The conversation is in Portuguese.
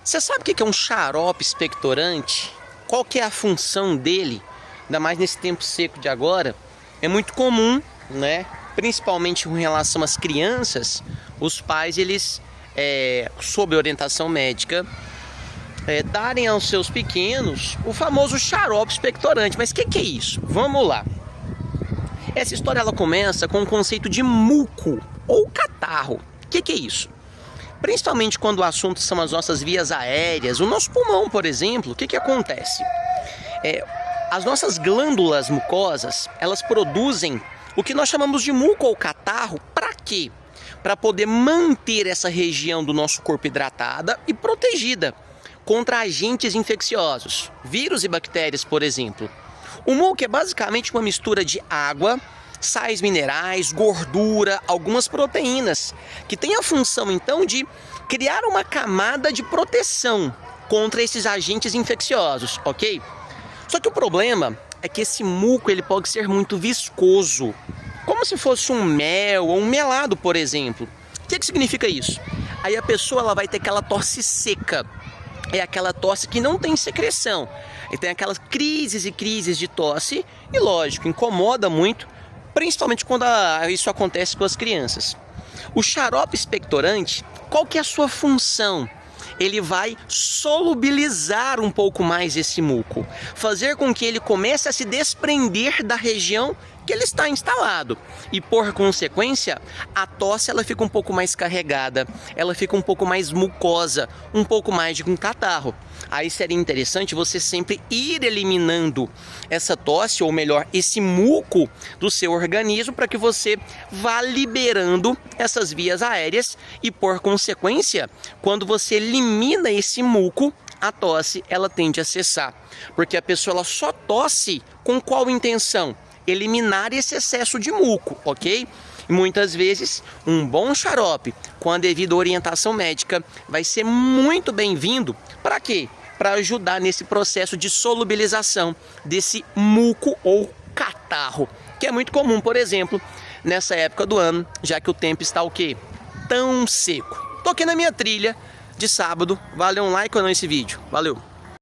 Você sabe o que é um xarope expectorante? Qual que é a função dele? Ainda mais nesse tempo seco de agora. É muito comum, né? Principalmente com relação às crianças, os pais, eles, sob orientação médica, darem aos seus pequenos o famoso xarope expectorante. Mas o que é isso? Vamos lá. Essa história ela começa com o conceito de muco ou catarro. O que é isso? Principalmente quando o assunto são as nossas vias aéreas, o nosso pulmão, por exemplo, o que acontece? As nossas glândulas mucosas, elas produzem o que nós chamamos de muco ou catarro. Para quê? Para poder manter essa região do nosso corpo hidratada e protegida contra agentes infecciosos, vírus e bactérias, por exemplo. O muco é basicamente uma mistura de água, sais minerais, gordura, algumas proteínas, que tem a função então de criar uma camada de proteção contra esses agentes infecciosos, ok? Só que o problema é que esse muco ele pode ser muito viscoso, como se fosse um mel ou um melado, por exemplo. O que significa isso? Aí a pessoa ela vai ter aquela tosse seca, é aquela tosse que não tem secreção, e tem aquelas crises e crises de tosse, e lógico, incomoda muito, principalmente quando isso acontece com as crianças. O xarope expectorante, qual que é a sua função? Ele vai solubilizar um pouco mais esse muco, fazer com que ele comece a se desprender da região que ele está instalado. E por consequência, a tosse ela fica um pouco mais carregada, ela fica um pouco mais mucosa, um pouco mais de um catarro. Aí seria interessante você sempre ir eliminando essa tosse, ou melhor, esse muco do seu organismo, para que você vá liberando essas vias aéreas e por consequência, quando você elimina esse muco, a tosse ela tende a cessar. Porque a pessoa ela só tosse com qual intenção? Eliminar esse excesso de muco, ok? E muitas vezes um bom xarope com a devida orientação médica vai ser muito bem-vindo. Para quê? Para ajudar nesse processo de solubilização desse muco ou catarro, que é muito comum, por exemplo, nessa época do ano, já que o tempo está o quê? Tão seco. Tô aqui na minha trilha de sábado. Valeu um like ou não esse vídeo. Valeu!